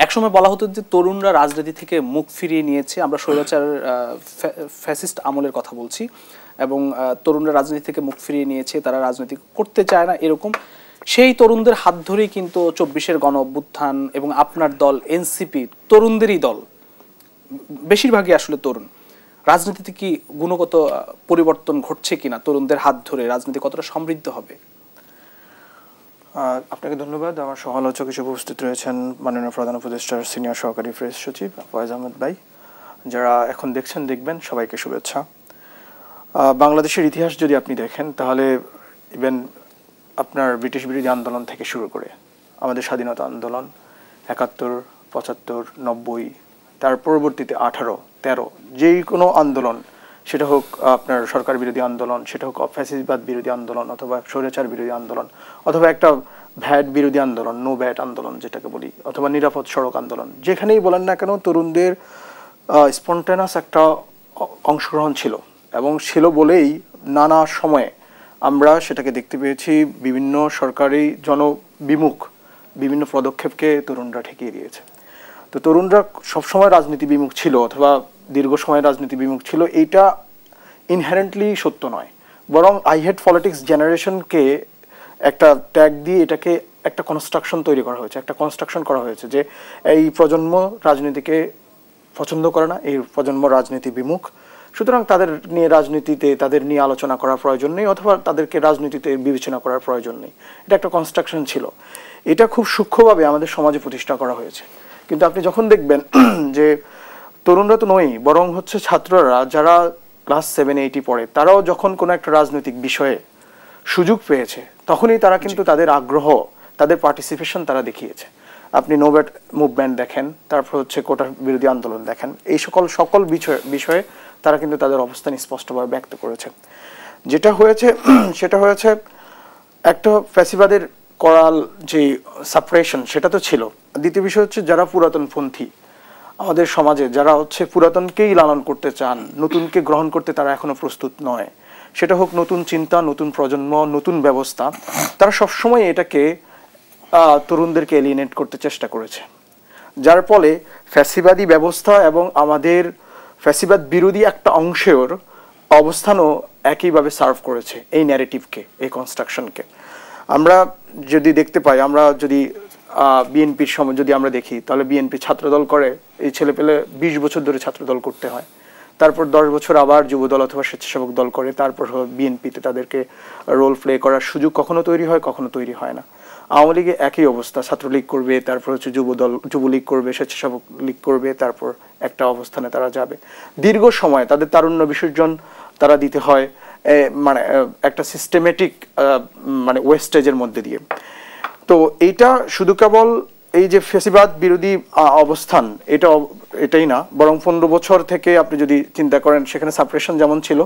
একসময় বলা হতো যে তরুণরা রাজনীতি থেকে মুখ ফিরিয়ে নিয়েছে, আমরা স্বৈরাচার ফ্যাসিস্ট আমলের কথা বলছি, এবং তরুণরা রাজনীতি থেকে মুখ ফিরিয়ে নিয়েছে, তারা রাজনীতি করতে চায় না এরকম। সেই তরুণদের হাত ধরেই কিন্তু 24-এর গণ অভ্যুত্থান এবং আপনার দল এনসিপি তরুণদেরই দল, বেশিরভাগই আসলে তরুণ। রাজনীতিতে কি গুণগত পরিবর্তন ঘটছে কিনা তরুণদের হাত ধরে? রাজনীতি কতটা সমৃদ্ধ হবে? আপনাকে ধন্যবাদ। আমার সমালোচক হিসেবে উপস্থিত রয়েছেন মাননীয় প্রধান উপদেষ্টার সিনিয়র সহকারী প্রেস সচিব ফয়েজ আহমেদ ভাই। যারা এখন দেখছেন দেখবেন, সবাইকে শুভেচ্ছা। বাংলাদেশের ইতিহাস যদি আপনি দেখেন তাহলে ইভেন আপনার ব্রিটিশ বিরোধী আন্দোলন থেকে শুরু করে আমাদের স্বাধীনতা আন্দোলন 71, 75, 90, তার পরবর্তীতে 18, 13, যেই কোনো আন্দোলন, সেটা হোক আপনার সরকার বিরোধী আন্দোলন, সেটা হোক ফ্যাসিবাদ বিরোধী আন্দোলন, অথবা স্বৈরাচার বিরোধী আন্দোলন, অথবা একটা ভ্যাট বিরোধী আন্দোলন, নো ভ্যাট আন্দোলন যেটাকে বলি, অথবা নিরাপদ সড়ক আন্দোলন, যেখানেই বলেন না কেন তরুণদের স্পন্টেনাস একটা অংশগ্রহণ ছিল, এবং ছিল বলেই নানা সময়ে আমরা সেটাকে দেখতে পেয়েছি। বিভিন্ন সরকারি জনবিমুখ বিভিন্ন পদক্ষেপকে তরুণরা ঠেকিয়ে দিয়েছে। তো তরুণরা সবসময় রাজনীতি বিমুখ ছিল অথবা দীর্ঘ সময় রাজনীতি বিমুখ ছিল, এইটা ইনহেরেন্টলি সত্য নয়, বরং আই হেট পলিটিক্স জেনারেশনকে একটা ট্যাগ দিয়ে এটাকে একটা কনস্ট্রাকশন তৈরি করা হয়েছে, একটা কনস্ট্রাকশন করা হয়েছে যে এই প্রজন্ম রাজনীতিকে পছন্দ করে না, এই প্রজন্ম রাজনীতি বিমুখ, সুতরাং তাদের নিয়ে রাজনীতিতে তাদের নিয়ে আলোচনা করার প্রয়োজন নেই, অথবা তাদেরকে রাজনীতিতে বিবেচনা করার প্রয়োজন নেই। এটা একটা কনস্ট্রাকশন ছিল, এটা খুব সূক্ষ্মভাবে আমাদের সমাজে প্রতিষ্ঠা করা হয়েছে। কিন্তু আপনি যখন দেখবেন যে তরুণরা তো নয়, বরং হচ্ছে ছাত্ররা যারা ক্লাস 7, 8 পড়ে, তারাও যখন কোনো একটা রাজনৈতিক বিষয়ে সুযোগ পেয়েছে তখনই তারা কিন্তু তাদের আগ্রহ, তাদের পার্টিসিপেশন তারা দেখিয়েছে। আপনি নো ভ্যাট মুভমেন্ট দেখেন, তারপর হচ্ছে কোটা বিরোধী আন্দোলন দেখেন, এই সকল বিষয়ে তারা কিন্তু তাদের অবস্থান স্পষ্টভাবে ব্যক্ত করেছে। যেটা হয়েছে সেটা হয়েছে একটা ফ্যাসিবাদের করাল যে সাপ্রেশন, সেটা তো ছিল। দ্বিতীয় বিষয় হচ্ছে যারা পুরাতনপন্থী আমাদের সমাজে, যারা হচ্ছে পুরাতনকেই লালন করতে চান, নতুনকে গ্রহণ করতে তারা এখনো প্রস্তুত নয়, সেটা হোক নতুন চিন্তা, নতুন প্রজন্ম, নতুন ব্যবস্থা, তারা সবসময় এটাকে তরুণদেরকে এলিয়েনেট করতে চেষ্টা করেছে, যার ফলে ফ্যাসিবাদী ব্যবস্থা এবং আমাদের ফ্যাসিবাদ বিরোধী একটা অংশের অবস্থানও একইভাবে সার্ভ করেছে এই ন্যারেটিভকে, এই কনস্ট্রাকশনকে। আমরা যদি দেখতে পাই, আমরা যদি বিএনপির সময় যদি আমরা দেখি, তাহলে বিএনপি ছাত্রদল করে, এই ছেলেপেলে 20 বছর ধরে ছাত্রদল করতে হয়, তারপর 10 বছর আবার যুবদল অথবা স্বেচ্ছাসেবক দল করে, তারপর বিএনপিতে তাদেরকে রোল প্লে করার সুযোগ কখনো তৈরি হয়, কখনো তৈরি হয় না। আওয়ামী লীগে একই অবস্থা, ছাত্রলীগ করবে, তারপর হচ্ছে যুবলীগ করবে, স্বেচ্ছাসেবক লীগ করবে, তারপর একটা অবস্থানে তারা যাবে। দীর্ঘ সময় তাদের তারুণ্য বিসর্জন তারা দিতে হয়, মানে একটা সিস্টেমেটিক মানে ওয়েস্টেজের মধ্যে দিয়ে। তো এইটা শুধু কেবল এই যে ফ্যাসিবাদ বিরোধী অবস্থান এটাই না, বরং 15 বছর থেকে আপনি যদি চিন্তা করেন, সেখানে সাপ্রেশন যেমন ছিল,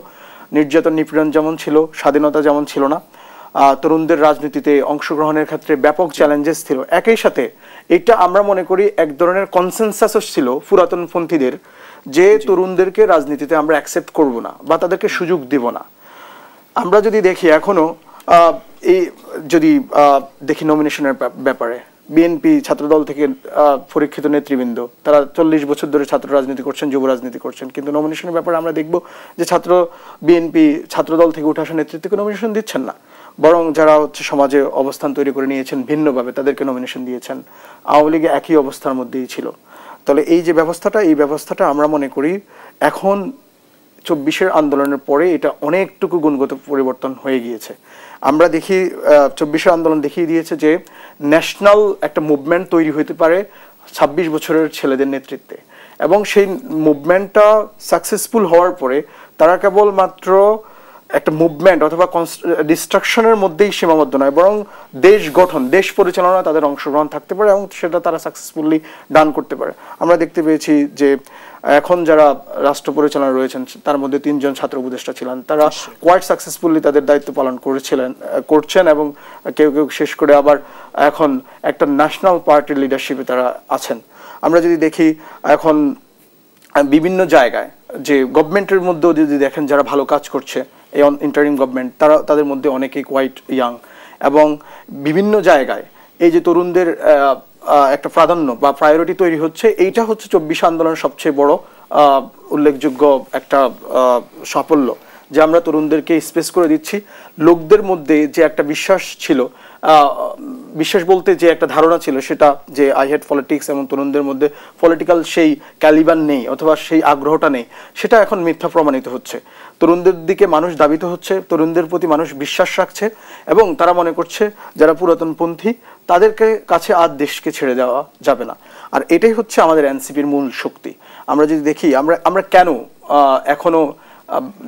নির্যাতন নিপীড়ন যেমন ছিল, স্বাধীনতা যেমন ছিল না, তরুণদের রাজনীতিতে অংশগ্রহণের ক্ষেত্রে ব্যাপক চ্যালেঞ্জেস ছিল। একই সাথে এটা আমরা মনে করি এক ধরনের কনসেনসাসও ছিল পুরাতনপন্থীদের, যে তরুণদেরকে রাজনীতিতে আমরা অ্যাকসেপ্ট করব না বা তাদেরকে সুযোগ দিব না। আমরা যদি দেখি এখনো এই যদি দেখি নমিনেশনের ব্যাপারে, বিএনপি ছাত্রদল থেকে পরীক্ষিত নেতৃবৃন্দ তারা 40 বছর ধরে ছাত্র রাজনীতি করছেন, যুব রাজনীতি করছেন, কিন্তু নমিনেশনের ব্যাপারে আমরা দেখব যে বিএনপি ছাত্রদল থেকে উঠে আসা নেতৃত্বকে নমিনেশন দিচ্ছেন না, বরং যারা হচ্ছে সমাজে অবস্থান তৈরি করে নিয়েছেন ভিন্নভাবে তাদেরকে নমিনেশন দিয়েছেন। আওয়ামী লীগে একই অবস্থার মধ্যেই ছিল। তাহলে এই যে ব্যবস্থাটা আমরা মনে করি এখন 24-এর আন্দোলনের পরে এটা অনেকটুকু গুণগত পরিবর্তন হয়ে গিয়েছে। আমরা দেখি 24-এর আন্দোলন দেখিয়ে দিয়েছে যে ন্যাশনাল একটা মুভমেন্ট তৈরি হতে পারে 26 বছরের ছেলেদের নেতৃত্বে, এবং সেই মুভমেন্টটা সাকসেসফুল হওয়ার পরে তারা কেবলমাত্র একটা মুভমেন্ট অথবা ডিস্ট্রাকশনের মধ্যেই সীমাবদ্ধ নয়, বরং দেশ গঠন, দেশ পরিচালনা তাদের অংশগ্রহণ থাকতে পারে, এবং সেটা তারা সাকসেসফুলি ডান করতে পারে। আমরা দেখতে পেয়েছি যে এখন যারা রাষ্ট্র পরিচালনা রয়েছেন তার মধ্যে 3 জন ছাত্র উপদেষ্টা ছিলেন, তারা কোয়াইট সাকসেসফুলি তাদের দায়িত্ব পালন করছেন, এবং কেউ কেউ শেষ করে আবার এখন একটা ন্যাশনাল পার্টির লিডারশিপে তারা আছেন। আমরা যদি দেখি এখন বিভিন্ন জায়গায় যে গভর্নমেন্টের মধ্যেও যদি দেখেন যারা ভালো কাজ করছে, এই ইন্টারিম গভর্নমেন্ট, তাদের মধ্যে অনেকেই কোয়াইট ইয়াং, এবং বিভিন্ন জায়গায় এই যে তরুণদের একটা প্রাধান্য বা প্রায়োরিটি তৈরি হচ্ছে, এইটা হচ্ছে 24 আন্দোলনের সবচেয়ে বড় উল্লেখযোগ্য একটা সাফল্য, যে আমরা তরুণদেরকে স্পেস করে দিচ্ছি। লোকদের মধ্যে যে একটা বিশ্বাস ছিল, বিশ্বাস বলতে যে একটা ধারণা ছিল সেটা যে আই হেট পলিটিক্স এবং তরুণদের মধ্যে পলিটিক্যাল সেই ক্যালিবার নেই অথবা সেই আগ্রহটা নেই, সেটা এখন মিথ্যা প্রমাণিত হচ্ছে। তরুণদের দিকে মানুষ দাবিত হচ্ছে, তরুণদের প্রতি মানুষ বিশ্বাস রাখছে এবং তারা মনে করছে যারা পুরাতনপন্থী তাদেরকে কাছে আর দেশকে ছেড়ে দেওয়া যাবে না। আর এটাই হচ্ছে আমাদের এনসিপির মূল শক্তি। আমরা যদি দেখি আমরা কেন এখনো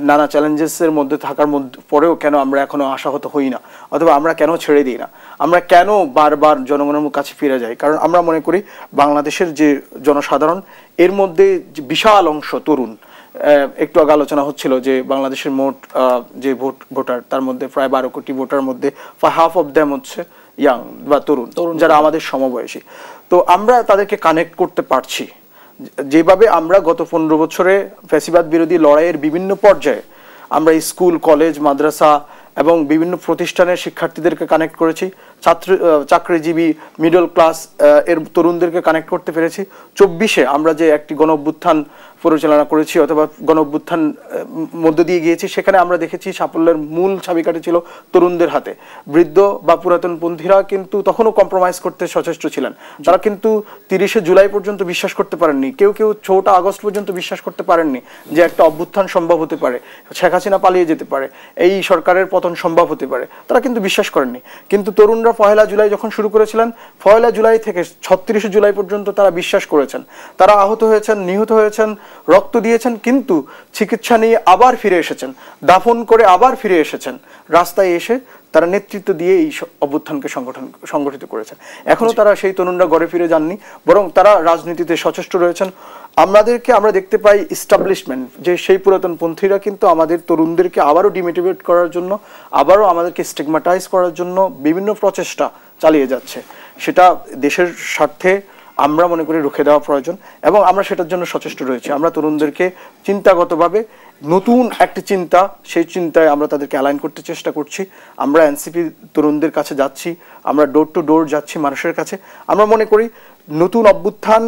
নানা চ্যালেঞ্জেসের মধ্যে থাকার পরেও কেন আমরা এখনো আশাহত হই না, অথবা আমরা কেন ছেড়ে দিই না, আমরা কেন বারবার জনগণের কাছে ফিরে যাই? কারণ আমরা মনে করি বাংলাদেশের যে জনসাধারণ, এর মধ্যে বিশাল অংশ তরুণ। একটু আগে আলোচনা হচ্ছিল যে বাংলাদেশের মোট যে ভোটার, তার মধ্যে প্রায় 12 কোটি ভোটার মধ্যে হাফ অফ দ্যাম হচ্ছে ইয়াং বা তরুণ, যারা আমাদের সমবয়সী। তো আমরা তাদেরকে কানেক্ট করতে পারছি। যেভাবে আমরা গত 15 বছরে ফ্যাসিবাদ বিরোধী লড়াইয়ের বিভিন্ন পর্যায়ে আমরা স্কুল, কলেজ, মাদ্রাসা এবং বিভিন্ন প্রতিষ্ঠানের শিক্ষার্থীদেরকে কানেক্ট করেছি, চাকরিজীবী, মিডল ক্লাস এর তরুণদেরকে কানেক্ট করতে পেরেছি। 24-এ আমরা যে একটি গণ অভ্যুত্থান পরিচালনা করেছি অথবা গণ অভ্যুত্থান মধ্য দিয়ে গিয়েছি, সেখানে আমরা দেখেছি সাফল্যের মূল চাবিকাঠি ছিল তরুণদের হাতে। বৃদ্ধ বা পুরাতনপন্থীরা কিন্তু তখনও কম্প্রোমাইজ করতে সচেষ্ট ছিলেন। তারা কিন্তু 30শে জুলাই পর্যন্ত বিশ্বাস করতে পারেননি, কেউ 4টা আগস্ট পর্যন্ত বিশ্বাস করতে পারেননি যে একটা অভ্যুত্থান সম্ভব হতে পারে, শেখ হাসিনা পালিয়ে যেতে পারে, এই সরকারের পতন সম্ভব হতে পারে। তারা কিন্তু বিশ্বাস করেননি। কিন্তু তরুণরা 1 জুলাই যখন শুরু করেছিলেন, 1 জুলাই থেকে 36শে জুলাই পর্যন্ত তারা বিশ্বাস করেছেন। তারা আহত হয়েছেন, নিহত হয়েছেন, রক্ত দিয়েছেন, কিন্তু চিকিৎসা নিয়ে আবার ফিরে এসেছেন, দাফন করে আবার ফিরে এসেছেন, রাস্তায় এসে তারা নেতৃত্ব দিয়ে এই অভ্যুত্থানকে সংগঠিত করেছেন। এখনো তারা সেই তরুণরা ঘরে ফিরে যাননি, বরং তারা রাজনীতিতে সচেষ্ট রয়েছেন। আমরা দেখতে পাই ইস্টাবলিশমেন্ট, যে সেই পুরাতনপন্থীরা কিন্তু আমাদের তরুণদেরকে আবারও ডিমোটিভেট করার জন্য, আবারও আমাদেরকে স্টিগমাটাইজ করার জন্য বিভিন্ন প্রচেষ্টা চালিয়ে যাচ্ছে। সেটা দেশের স্বার্থে আমরা মনে করি রুখে দেওয়া প্রয়োজন এবং আমরা সেটার জন্য সচেষ্ট রয়েছি। আমরা তরুণদেরকে চিন্তাগতভাবে নতুন একটি চিন্তা, সেই চিন্তায় আমরা তাদেরকে অ্যালাইন করতে চেষ্টা করছি। আমরা এনসিপি তরুণদের কাছে যাচ্ছি, আমরা ডোর টু ডোর যাচ্ছি মানুষের কাছে। আমরা মনে করি নতুন অভ্যুত্থান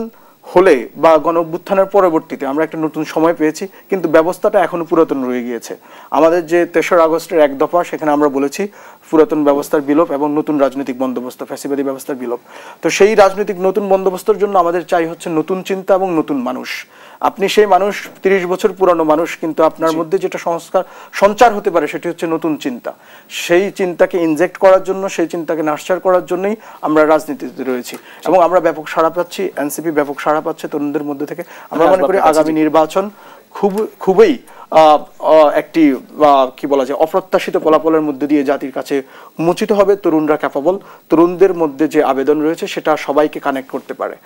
হলে বা গণ অভ্যুত্থানের পরবর্তীতে আমরা একটা নতুন সময় পেয়েছি, কিন্তু ব্যবস্থাটা এখনো পুরাতন রয়ে গিয়েছে। আমাদের যে 3রা আগস্টের 1 দফা, সেখানে আমরা বলেছি পুরাতন ব্যবস্থার বিলোপ এবং নতুন রাজনৈতিক বন্দোবস্ত, ফ্যাসিবাদী ব্যবস্থার বিলোপ। তো সেই রাজনৈতিক নতুন বন্দোবস্তের জন্য আমাদের চাই হচ্ছে নতুন চিন্তা এবং নতুন মানুষ। আপনি সেই মানুষ, 30 বছর পুরানো মানুষ, কিন্তু আপনার মধ্যে যেটা সংস্কার সঞ্চার হতে পারে সেটি হচ্ছে নতুন চিন্তা। সেই চিন্তাকে ইনজেক্ট করার জন্য, সেই চিন্তাকে নার্চার করার জন্যই আমরা রাজনীতিতে রয়েছি এবং আমরা ব্যাপক সাড়া পাচ্ছি। এনসিপি ব্যাপক সাড়া পাচ্ছে তরুণদের মধ্যে থেকে। আমরা মনে করি আগামী নির্বাচন খুবই একটি কি বলা যায়, অপ্রত্যাশিত ফলাফলের মধ্যে দিয়ে জাতির কাছে উন্মোচিত হবে। তরুণরা ক্যাপাবল, তরুণদের মধ্যে যে আবেদন রয়েছে সেটা সবাইকে কানেক্ট করতে পারে।